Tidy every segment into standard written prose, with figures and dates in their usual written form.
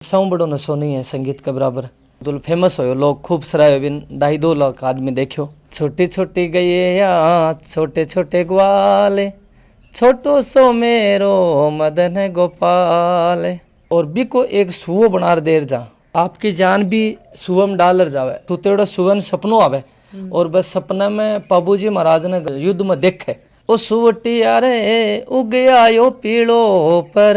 सौ बड़ो नशो नहीं है संगीत के बराबर। दुल फेमस हो लोग खूब सराय बिन 2.5 लाख आदमी देखो। छोटी छोटी गैया छोटे छोटे ग्वाले, छोटो सो मेरो मदन गोपाल। और भी को एक सुओ बना देर जा, आपकी जान भी सुवम डालर जावे। सुतेड़ो सुवन सपनों आवे और बस सपना में बाबूजी महाराज ने युद्ध में देखे ओ सुवटी यारे उग आयो पीड़ो पर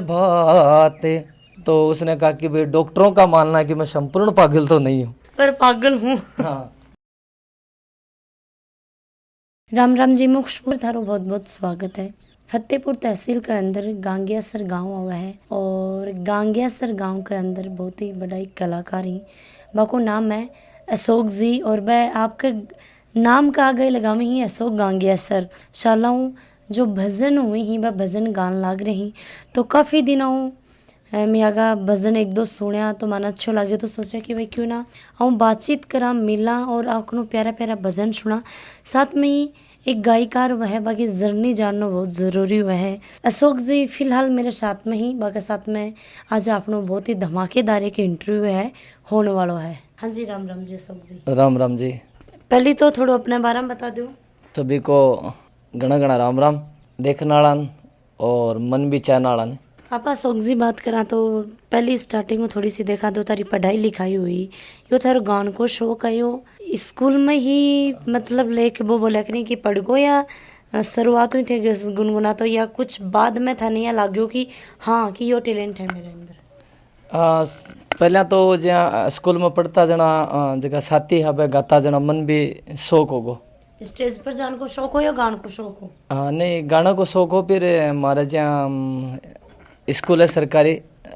भात। तो उसने कहा कि भाई डॉक्टरों का मानना है कि मैं संपूर्ण पागल तो नहीं हूँ, पर पागल हूँ। हाँ। राम राम जी, मुख्य थारो बहुत बहुत स्वागत है। फतेहपुर तहसील के अंदर गांगियासर गांव आवा है और गांगियासर गांव के अंदर बहुत ही बड़ा एक कलाकार ही बाको नाम है अशोक जी। और वह आपके नाम का आगे लगावे ही अशोक गांगियासर शालाऊं जो भजन हुए ही वह भजन गान लाग रही। तो काफ़ी दिनों मैं आगा भजन एक दो सुनिया तो मन अच्छो लगे तो सोचा कि भाई क्यों ना हम बातचीत करा मिला और आपको प्यारा प्यारा भजन सुना। साथ में ही एक गायकार वह है बाकी जर्नी जानना बहुत ज़रूरी हुआ है। अशोक जी फिलहाल मेरे साथ में ही बाकी साथ में आज आपनो बहुत ही धमाकेदार एक इंटरव्यू है होने वाला है। हाँ जी, राम राम जी अशोक जी। राम राम जी। पहले तो थोड़ा अपने बारे में बता दो। सभी को घना घना राम राम देखने वाला और मन भी चाहने वाला। आप अशोक जी बात करा तो पहली स्टार्टिंग में थोड़ी सी देखा तो तारी पढ़ाई लिखाई हुई यो थारो गान को शौक आयो स्कूल में ही मतलब लेके वो बोला कि नहीं कि पढ़ गो या शुरुआत हुई थे गुनगुना तो या कुछ बाद में था नहीं लागो कि हाँ कि यो टैलेंट है मेरे अंदर। पहले तो जहाँ स्कूल में पढ़ता जना जगह साथी है गाता जना मन भी शौक होगो। स्टेज पर जाने को शौक हो या गान को शौक हो? नहीं गाना को शौक हो। फिर हमारे जहाँ स्कूल है सरकारी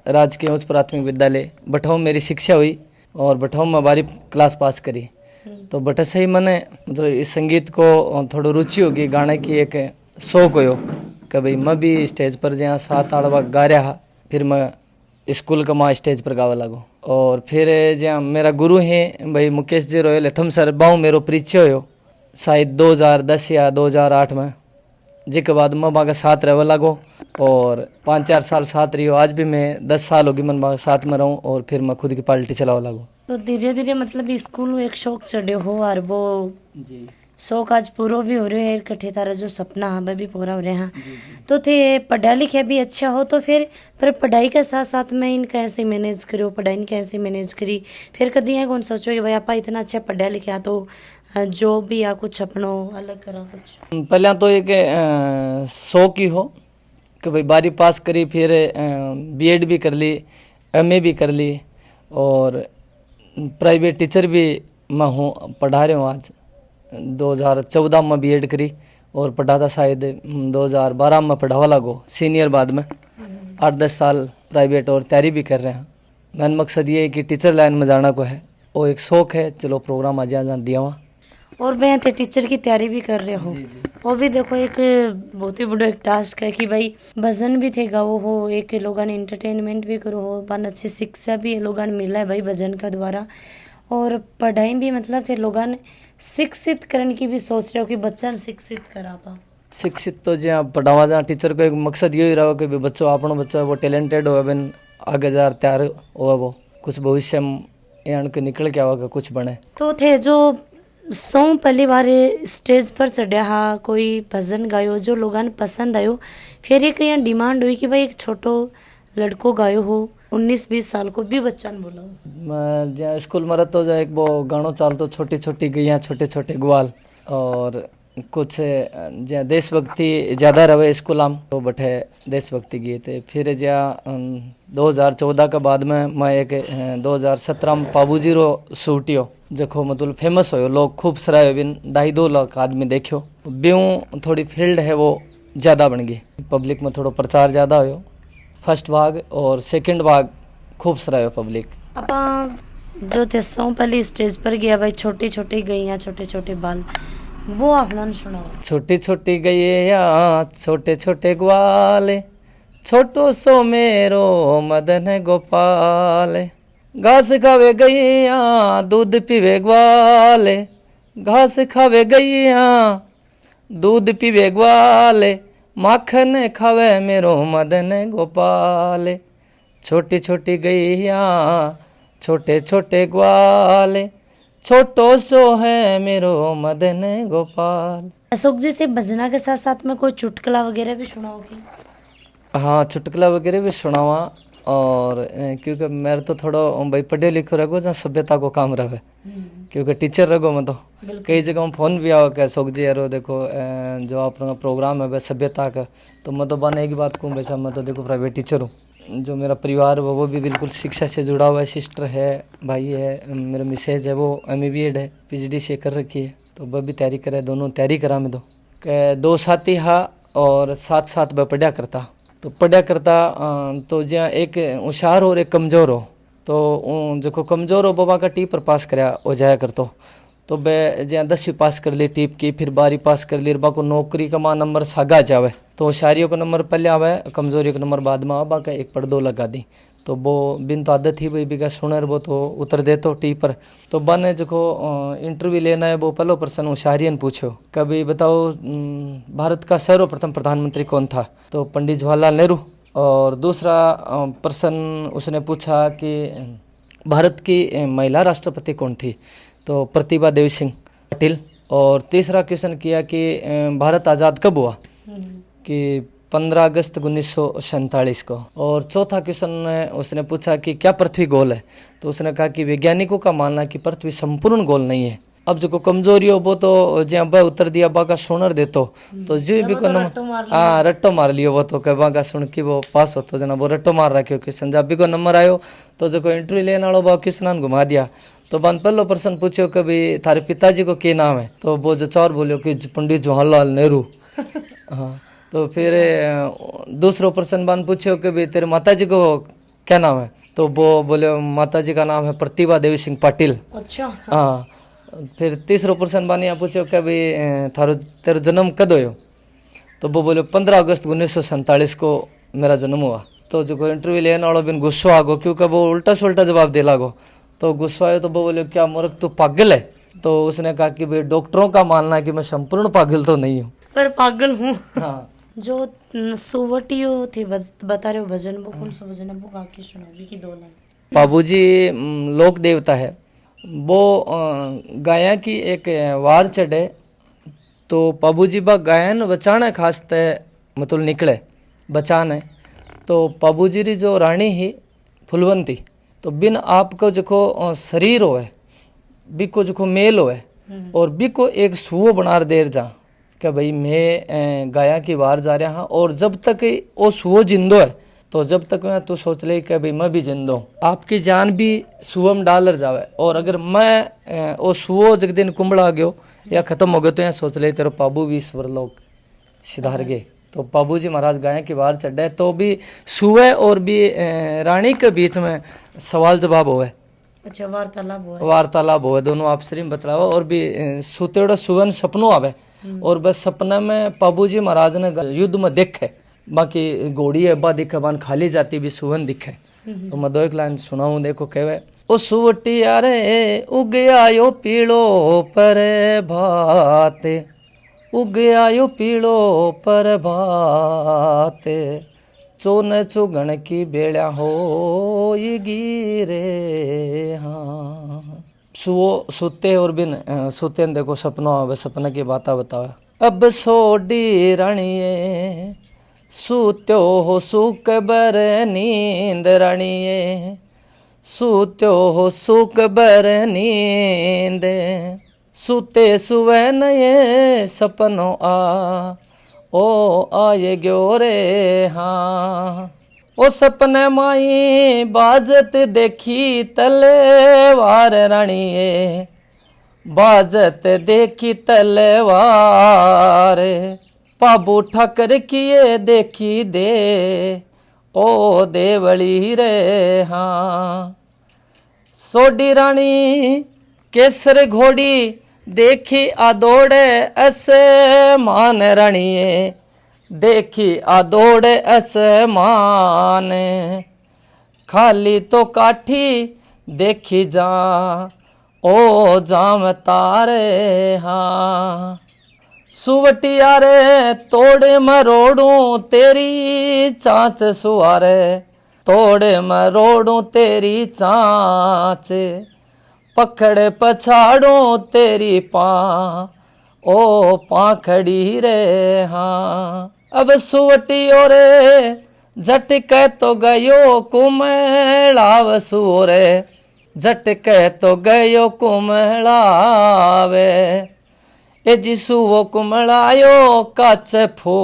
राजकीय उच्च प्राथमिक विद्यालय बठाऊ मेरी शिक्षा हुई और बठाऊ में 12वीं क्लास पास करी। तो बटे से ही मैंने मतलब इस संगीत को थोड़ी रुचि होगी, गाने की एक शौक हो कि भाई मैं भी स्टेज पर जहाँ 7 आड़वा गा रहा। फिर मैं स्कूल का माँ स्टेज पर गावा लागो और फिर जहाँ मेरा गुरु है भाई मुकेश जी रोयल थम सर बाऊ मेरो परिचय हो शायद 2010 या 2008 में, जिसके बाद मैं बागा साथ रहने लागो और 5-4 साल साथ रही हो। आज भी मैं 10 साल होगी मन बागा साथ में रहूँ और फिर मैं खुद की पार्टी चलावा लागो। तो धीरे धीरे मतलब स्कूल में एक शौक चढ़े हो और वो जी शौक आज पूरा भी हो रहे है इकट्ठे तारा जो सपना है वह भी पूरा हो रहे हैं। तो थे पढ़ा लिखा भी अच्छा हो तो फिर पर पढ़ाई के साथ साथ में इन कैसे मैनेज करो, पढ़ाई कैसे मैनेज करी फिर कभी है कौन सोचो कि भाई आप इतना अच्छा पढ़ा लिखा तो जो भी या कुछ अपनो अलग करा कुछ? पहले तो एक शौक ही हो कि भाई 12वीं पास करी फिर बीएड भी कर ली, एमए भी कर ली और प्राइवेट टीचर भी मैं हूँ, पढ़ा रहा हूँ। आज 2014 में बीएड करी और पढ़ाता शायद 2012 में पढ़ावा लागो सीनियर। बाद में 8-10 साल प्राइवेट और तैयारी भी कर रहे हैं। मेन मकसद ये है कि टीचर लाइन में जाना को है, वो एक शौक है। चलो प्रोग्राम आज यहाँ दिया हुआ और मैं थे टीचर की तैयारी भी कर रहे हो। वो भी देखो एक बहुत ही बड़ा एक टास्क है कि भाई भजन भी थे गाओ हो, एक लोगों ने एंटरटेनमेंट भी करो हो, बन अच्छी शिक्षा भी लोगों ने मिला है भाई भजन का द्वारा और पढ़ाई भी मतलब थे लोगों ने शिक्षित करने की भी सोच रहे हो कि बच्चा शिक्षित करा पा। शिक्षित तो जहाँ पढ़ावा जहाँ टीचर को एक मकसद यही रहा कि बच्चों अपनो बच्चा है वो टैलेंटेड हो बिन आगे जा तैयार हो, वो कुछ भविष्य में यहाँ के निकल के आवा कुछ बने। तो थे जो सौ पहली बार स्टेज पर चढ़ा कोई भजन गायो जो लोगों ने पसंद आयो फिर एक यहाँ डिमांड हुई कि भाई एक छोटो लड़को गायो हो 19-20 साल को भी बच्चा ने बोला हो। मैं जहाँ स्कूल में रहता जो एक वो गानो चालतो छोटी छोटी गैया छोटे छोटे ग्वाल और कुछ जहाँ देशभक्ति ज़्यादा रहे स्कूल में तो बठे देशभक्ति गीत थे। फिर जहाँ 2014 के बाद में मैं एक 2017 में बाबूजी रो शूटियो जखो मतलब फेमस हो लोग खूब सराय बिन 2.5 लाख आदमी देखो। ब्यूँ थोड़ी फील्ड है वो ज़्यादा बन गई, पब्लिक में थोड़ा प्रचार ज़्यादा हो। फर्स्ट भाग और सेकंड भाग खूब सराय पब्लिक। अपा जो थे सौ पहले स्टेज पर गया भाई छोटे छोटे गैया छोटे छोटे बाल वो आपने सुनाओ। छोटी छोटी गैया छोटे छोटे ग्वाले, छोटो सो मेरो मदन गोपाल। घास खावे गैया दूध पीवे ग्वाले, घास खावे गैया दूध पीवे ग्वाले, माखन खावे मेरो मदन गोपाल। छोटी छोटी गैया छोटे छोटे ग्वाल, छोटो सो है मेरो मदन गोपाल। अशोक जी से भजना के साथ साथ में कोई चुटकुला वगैरह भी सुनाओगे? हाँ, चुटकुला वगैरह भी सुनावा। और क्योंकि मेरे तो थोड़ा भाई पढ़े लिखे रहो जहाँ सभ्यता को काम रहे, क्योंकि टीचर रहो मैं तो कई जगह में फोन भी आओ क्या अशोक जी यारो देखो जो अपना प्रोग्राम है वह सभ्यता का, तो मैं तो बने एक बात कहूँ वैसा मैं तो देखो प्राइवेट टीचर हूँ। जो मेरा परिवार है वो भी बिल्कुल शिक्षा से जुड़ा हुआ है, सिस्टर है, भाई है, मेरा मिसेज है वो MA है, PhD से कर रखी है, तो वह भी तैयारी करे, दोनों तैयारी करा मैं तो। दो साथी हा और साथ साथ वह पढ़ा करता, तो पढ़ा करता तो जहाँ एक होशियार और एक कमज़ोर हो, तो जो कमज़ोर हो बाबा का टी पर पास कराया हो जाया करतो, तो वह जहाँ 10वीं पास कर ली टीप की, फिर 12वीं पास कर ली, को नौकरी का माँ नंबर सागा जावे, तो होशियारियों का नंबर पहले आवे, कमजोरियों का नंबर बाद में आवा का एक पर दो लगा दी। तो वो बिन तो आदत ही भाई बिका सुनर वो तो उतर दे तो टी पर। तो बने जो इंटरव्यू लेना है वो पहलो प्रश्न होशियारियन पूछो, कभी बताओ भारत का सर्वप्रथम प्रधानमंत्री कौन था, तो पंडित जवाहरलाल नेहरू। और दूसरा प्रश्न उसने पूछा कि भारत की महिला राष्ट्रपति कौन थी, तो प्रतिभा देवी सिंह पाटिल। और तीसरा क्वेश्चन किया कि भारत आज़ाद कब हुआ, कि 15 अगस्त 1947 को। और चौथा क्वेश्चन उसने पूछा कि क्या पृथ्वी गोल है, तो उसने कहा कि वैज्ञानिकों का मानना है कि पृथ्वी संपूर्ण गोल नहीं है। अब जो कमजोरी हो वो तो जहाँ बा उत्तर दिया बा का सुनर देतो, तो जो भी को नंबर हाँ रट्टो मार लियो वो तो कह का सुन के वो पास होतो जना वो रट्टो मार रखियो क्वेश्चन, जब भी को नंबर आयो तो जो इंटरव्यू लेने वालों बा क्वेश्चन घुमा दिया। तो बन पहलो प्रश्न पूछो कि भाई थारे पिताजी को क्या नाम है, तो वो जो चौर बोलियो कि पंडित जवाहरलाल नेहरू। हाँ, तो फिर दूसरो प्रश्न बन पूछो कि भाई तेरे माताजी को क्या नाम है, तो वो बोले माताजी का नाम है प्रतिभा देवी सिंह पाटिल। अच्छा। हाँ, फिर तीसरो प्रश्न बानी यहाँ पूछो कि भाई थारो तेरो जन्म कद होयो, तो वो बोले 15 अगस्त 1947 को मेरा जन्म हुआ। तो जो इंटरव्यू लेने वालों बिन गुस्सा आ गो, क्योंकि वो उल्टा सुल्टा जवाब दे लागो, तो गुस्सा आयो तो वो बोले क्या मूर्ख तू पागल है, तो उसने कहा कि भाई डॉक्टरों का मानना है कि मैं संपूर्ण पागल तो नहीं हूँ, पर पागल हूँ। हाँ। जो सुवटियो थे बता रहे हो भजन, वो कौन सा भजन है, वो गा के सुनाओगे कि दो लाइन? बाबूजी लोक देवता है, वो गाया की एक वार चढ़े, तो बाबूजी बा गायन बचाने खासते मतलब निकले बचाने। तो बाबूजी री जो रानी ही फुलवंती, तो बिन आपको जो शरीर होए बिको जो मेल होए और बिको एक सुओ बना देर जा कि भाई मैं गाया की वार जा रहा हाँ, और जब तक वो सुओ जिंदो है तो जब तक मैं तू सोच ले कि भाई मैं भी जिंदो हूँ, आपकी जान भी सुओ में डालर जावे, और अगर मैं वो सुओ जग दिन कुंबड़ा गयो या खत्म हो गयो तो यहाँ सोच ले तेरे पाबू भी ईश्वर लोग सिधार गए। तो बाबू जी महाराज गाय की बाहर चढ़े, तो भी सुए और भी रानी के बीच में सवाल जवाब हुए। अच्छा, वार्तालाप हुए, दोनों आपस में बतलावा, और भी सुतेड़ो सुवन सपनों आवे, और बस सपना में बाबू जी महाराज ने युद्ध में देखे, बाकी घोड़ी है बा दिखे बान खाली जाती भी सुवन दिखे। तो मैं दो एक लाइन सुनाऊं, देखो कहवे ओ सुवटिया रे उग आयो पीलो पर भाते, उग आयो पीलो पर भाते, चोन चुगण की बेड़ा हो ये गिरे। हाँ, सुओ सुते और बिन सुते देखो सपना आवे, सपना की बाता बतावे। अब सोडी रानिये सूत्यो हो सुख बर नींद रानिये, सूत्यो हो सुख बर नींद, सूते सुवे नये सपनो आ ओ आए ग्यो रे। हाँ, ओ सपने माई बाजत देखी तलवार रानिये, बाजत देखी तलवार, पाबू ठाकर किए देखी दे ओ देवली रे। हाँ, सोडी रानी केसर घोड़ी देखी आ दौड़े ऐसे मान रानिये, देखी आ दौड़े ऐसे मान, खाली तो काठी देखी जा ओ जाम तारे। हाँ, सुवटिया रे तोड़े मरोड़ू तेरी चाँच सुआरे, तोड़े मैं रोड़ू तेरी चाँच, पकड़ पछाड़ू तेरी पा, ओ पाखड़ी रे हाँ। अब सुवटियो रे झटके तो गयो कुमलाव सुरे, झटके तो गयो कुमलावे, ए जिसु वो कुमलायो काच फू,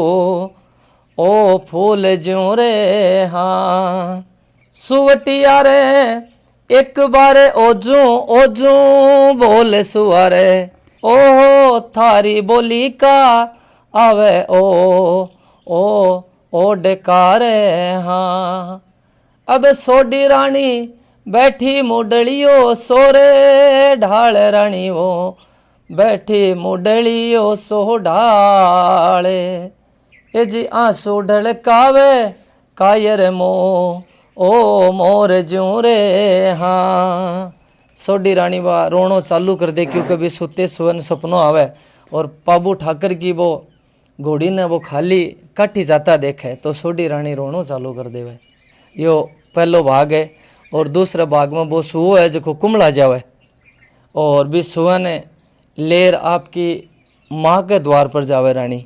ओ फूल ज्यों रे हाँ। सुवटिया रे एक बारे ओजू ओजू बोल सुअरे, ओ थारी बोली का आवे ओ डकारे हाँ। अब सोडी रानी बैठी मुडलियो सोरे ढाल रानी वो, बैठी मुडलियो सो ढाले, ए जी आंसू ढलकावे कायर मो, ओ मोर ज्यों रे हाँ। सोडी रानी वा रोनो चालू कर दे, क्योंकि भी सुते सुवन सपनों आवे और पाबू ठाकर की वो घोड़ी ने वो खाली काटी जाता देखे तो सोडी रानी रोनो चालू कर देवे। यो पहलो भाग है। और दूसरे भाग में वो सुओ है जो कुमला जावे और भी सुआ ने लेर आपकी माँ के द्वार पर जावे रानी,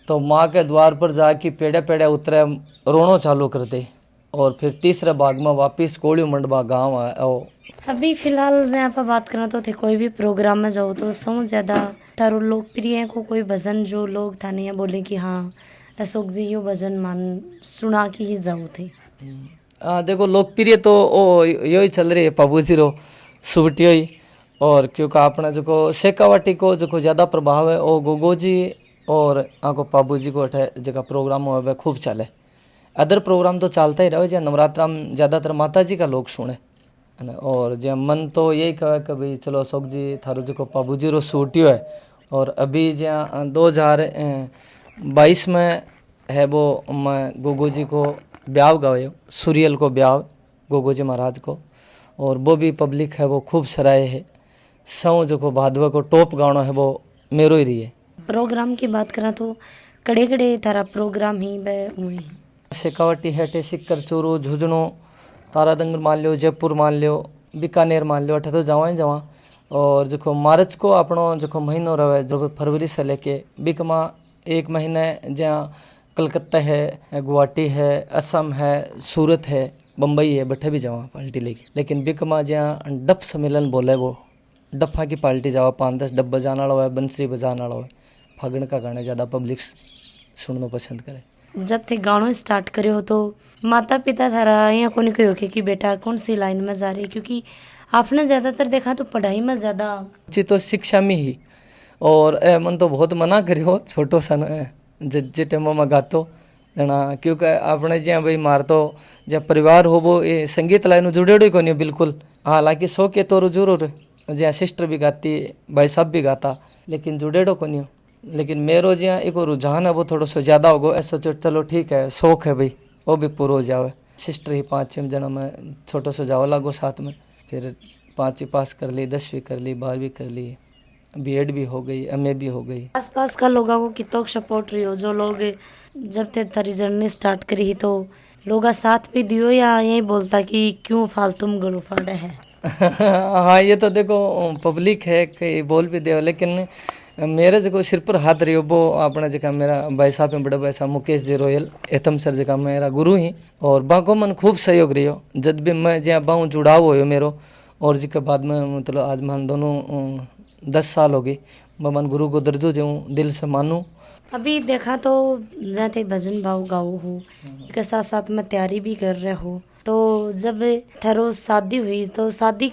तो माँ के द्वार पर जाके पेड़े पेड़े उतरे रोनो चालू कर दे। और फिर तीसरे भाग में वापिस कोड़ी मंडबा गाँव आओ। अभी फिलहाल यहाँ पर बात करना तो थे कोई भी प्रोग्राम में जाओ तो सबसे ज़्यादा थारो लोकप्रिय है को कोई भजन जो लोग थाने यहाँ बोले कि हाँ अशोक जी यो भजन मान सुना के ही जाओ थे। देखो लोकप्रिय तो ओ यो ही चल रही है पाबू जी रो सुबटियो ही। और क्योंकि अपना जो शेखावाटी को जो ज़्यादा प्रभाव है वो गोगो जी और आको पाबू जी को अठे जगह प्रोग्राम हुआ खूब चले। अदर प्रोग्राम तो चलता ही रहे, जहाँ नवरात्रा में ज़्यादातर माता जी का लोग सुने है। और जहाँ मन तो यही कहे कि भाई चलो अशोक जी थारो जो पाबू जी रो सूटियो है। और अभी जहाँ 2022 में है वो मैं गोगो जी को ब्याह गावे, सूर्यल को ब्याह गोगो जी महाराज को, और वो भी पब्लिक है वो खूब सराहे है। सौ जो को भादवा को टॉप गाना है वो मेरो ही रही है। प्रोग्राम की बात करा तो कड़े कड़े तारा प्रोग्राम ही हुए शेखावाटी है, टेसिकर चूरू झुंझुनू तारादंगल मान लो, जयपुर मान लो, बीकानेर मान लो, अठे तो जावा ही जावा। और जो मार्च को अपनो जो महीनो रहे जो फरवरी से लेके बीक में एक महीने जहाँ कलकत्ता है, गुवाहाटी है, असम है, सूरत है, बम्बई है, बठे भी जावा पार्टी लेके। लेकिन बीक में जहाँ डप सम्मेलन बोले वो डफा की पार्टी जावा, 5-10 डप बजाने वाला है, बंसरी बजाने वाला है। फागण का गाने ज़्यादा पब्लिक सुनना पसंद करे। जब थे गाना स्टार्ट करे हो तो माता पिता थारा यहाँ को नहीं कहो कि बेटा कौन सी लाइन में जा रही है, क्योंकि आपने ज़्यादातर देखा तो पढ़ाई में ज़्यादा जी तो शिक्षा में ही। और मन तो बहुत मना करियो छोटो सा जे टाइम में गातो जना, क्योंकि आपने ज्યાં भाई मार तो ज्યાં परिवार हो वो ये संगीत लाइन जुड़ेड़ो ही कोनी बिल्कुल। हालांकि शौक है तो जरूर ज्યાં सिस्टर भी गाती, भाई साहब भी गाता, लेकिन जुड़ेड़ो कोनी। लेकिन मेरो ज्યાં एक रुझान है वो थोड़ा सा ज़्यादा होगो, ऐसा चलो ठीक है शौक है भाई वो भी पूरा हो जावे। सिस्टर ही 5-6 जना में छोटो सा जाओ लागो साथ में। फिर 5वीं पास कर ली, 10वीं कर ली, 12वीं कर ली, बीएड भी हो गई, एमए भी हो गई। आसपास का लोगों को कितना सपोर्ट रही हो, जो लोग जब थे थारी जर्नी स्टार्ट करी तो लोग साथ भी दियो या यही बोलता कि क्यों फालतू में गलो फाड़े है? हाँ ये तो देखो पब्लिक है कई बोल भी दे, लेकिन मेरे जो सिर पर हाथ रही वो अपना जगह मेरा भाई साहब है, बड़े भाई साहब मुकेश जी रोयल एतम सर जगह मेरा गुरु ही। और बाको मन खूब सहयोग रही जब भी मैं जहाँ बाहू जुड़ाव हो मेरो। और जी के बाद में मतलब आज मान दोनों 10 साल हो गई, मैं मन गुरु को दर्जो जो दिल से मानूँ। अभी देखा तो जाते भजन भाव गाओ हो, एक साथ साथ में तैयारी भी कर रहे हो, तो जब थारो शादी हुई तो शादी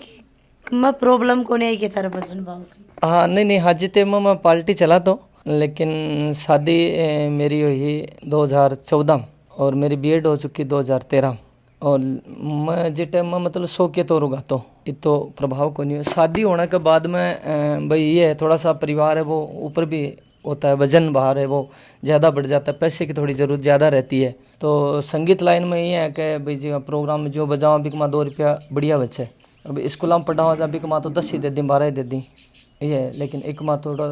में प्रॉब्लम को नहीं आई कि थारा भजन भाव की? हाँ नहीं हाजी ते मैं पार्टी चला तो, लेकिन शादी मेरी हुई 2014 और मेरी बीएड हो चुकी 2013। और मैं जिस टाइम में मतलब शौक के तौर गाता हूँ, इतो प्रभाव को नहीं। शादी होने के बाद में भाई ये है थोड़ा सा परिवार है वो ऊपर भी होता है, वजन बाहर है वो ज़्यादा बढ़ जाता है, पैसे की थोड़ी ज़रूरत ज़्यादा रहती है। तो संगीत लाइन में ये है कि भाई जी प्रोग्राम में जो बजावा बिक माँ 2 रुपया बढ़िया बचे। अभी स्कूल में पढ़ावा जा बिक माँ तो 10 ही दे दी, 12 ही दे दी, ये है, लेकिन एक माँ थोड़ा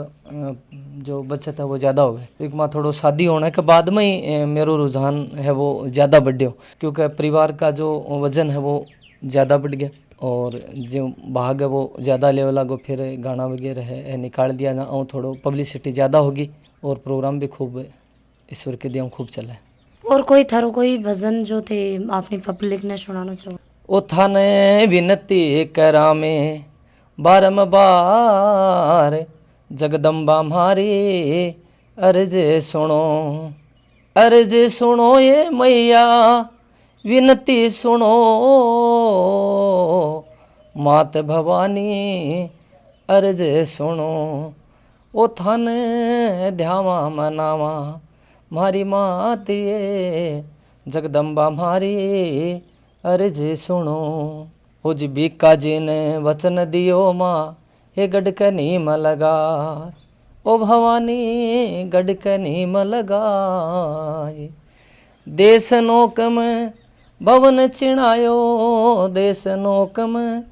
जो बचत है वो ज़्यादा हो गए। एक माँ थोड़ा शादी होने के बाद में ही मेरो रुझान है वो ज़्यादा बढ़ गया, क्योंकि परिवार का जो वजन है वो ज़्यादा बढ़ गया और जो भाग है वो ज़्यादा लेवल लागो। फिर गाना वगैरह है निकाल दिया ना, और थोड़ा पब्लिसिटी ज़्यादा होगी और प्रोग्राम भी खूब ईश्वर के दिया खूब चला है। और कोई थारो कोई भजन जो थे आपने पब्लिक ने सुनाना चाहो? ओ थाने विनती करा में बारंबार, जगदम्बा म्हारी अर्ज सुनो, अर्ज सुनो ये मैया विनती सुनो, मात भवानी अर्ज सुनो। ओ थाने ध्यावा मनावा म्हारी मात ये जगदम्बा म्हारी अर्ज सुनो। हो जी बीका जी ने वचन दियो माँ हे गडकनी म लगा, ओ भवानी गडकनी म लगाए। देश नोक में भवन चिणायो, देश नोक में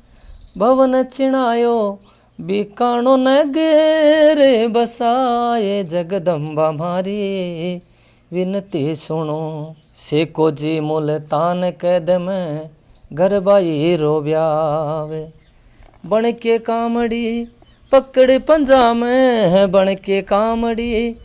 भवन चिणायो, बीकाणो नगर बसाए, जगदम्बा म्हारी विनती सुनो। सेको जी मुल्तान कैद में गरबाई रो ब्यावे, बन के कामड़ी पकड़ पंजा में, बन के कामड़ी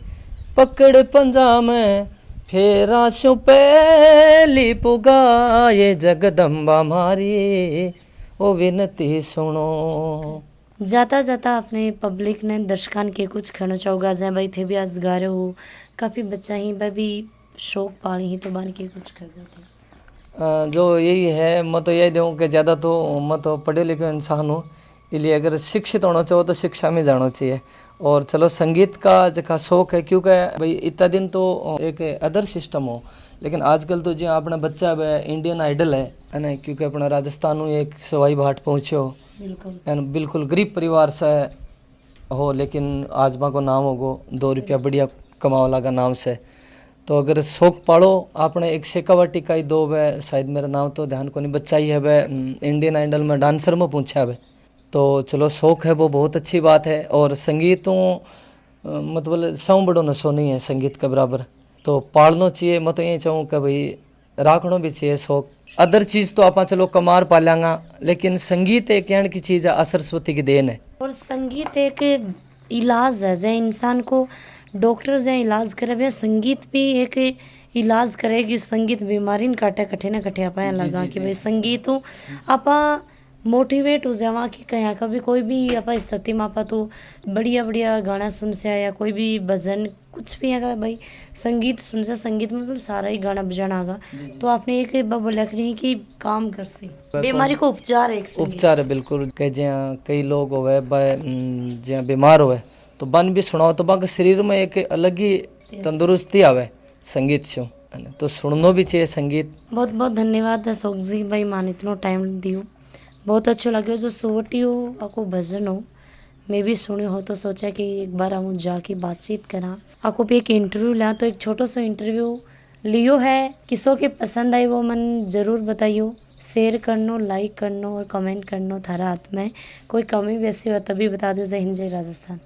पकड़ पंजा में, फिर आशु पहली पुगाए, जगदम्बा म्हारी ओ विनती सुनो। जाता जाता अपने पब्लिक ने दर्शकान के कुछ कहना चाहोगा? जय भाई थे भी आज गा रहे हो, काफ़ी बच्चा ही वह भी शौक पाली ही तो बन के कुछ कर रहे थे। जो यही है, मैं तो यही दूँ कि ज़्यादा तो मैं तो पढ़े लिखे इंसान हूँ, इसलिए अगर शिक्षित होना चाहो तो शिक्षा में जाना चाहिए। और चलो संगीत का जका शौक है, क्योंकि भाई इतना दिन तो एक अदर सिस्टम हो, लेकिन आजकल तो जो अपना बच्चा है इंडियन आइडल है ना, क्योंकि अपना राजस्थान में एक सवाई भाट पहुँचो, बिल्कुल गरीब परिवार से हो, लेकिन आज माँ को नाम होगो 2 रुपया बढ़िया कमावला का नाम से। तो अगर शौक पालो आपने एक शेखावटी का ही 2 वह शायद मेरा नाम तो ध्यान को नहीं, बच्चा ही है वह इंडियन आइडल में डांसर में पूछा है। तो चलो शौक है वो बहुत अच्छी बात है। और संगीतों मतलब सौ बड़ो नशो नहीं है संगीत के बराबर, तो पालना चाहिए। मैं तो यही चाहूँ कि भाई राखना भी चाहिए शौक। अदर चीज़ तो आप चलो कमार पालेंगा, लेकिन संगीत एक कहने की चीज़ है, सरस्वती की देन है। और संगीत एक इलाज है, जय इंसान को डॉक्टर जय इलाज करे भैया संगीत भी एक इलाज करेगी। संगीत बीमारी काटे कठे ना कठे आप लगा कि भाई संगीत आप मोटिवेट हो जावा कि कहीं कभी कोई भी आप स्थिति में आप तो बढ़िया बढ़िया गाना सुन से या कोई भी भजन कुछ भी है भाई संगीत सुन से, संगीत में मतलब सारा ही गाना बजाना आगा। तो आपने एक बोला कि काम कर सी बीमारी को उपचार है, उपचार है बिल्कुल। जहाँ कई लोग होवे जहाँ बीमार होवे तो बन भी सुनाओ तो बाकी शरीर में एक अलग ही तंदुरुस्ती आवे संगीत से, तो सुनना भी चाहिए संगीत। बहुत बहुत धन्यवाद अशोक जी भाई मान इतना टाइम दियो, बहुत अच्छा लगे। जो सोटी हो आपको भजन हो मैं भी सुनी हो तो सोचा कि एक बार हम जाके बातचीत करा, आपको भी एक इंटरव्यू लिया। तो एक छोटा सा इंटरव्यू लियो है, किसों के पसंद आई वो मन जरूर बताइयो। शेयर करनो, लाइक करनो और कमेंट करनो थारा हाथ में। कोई कमी वैसी हो तभी बता दो। जय हिंद, जय राजस्थान।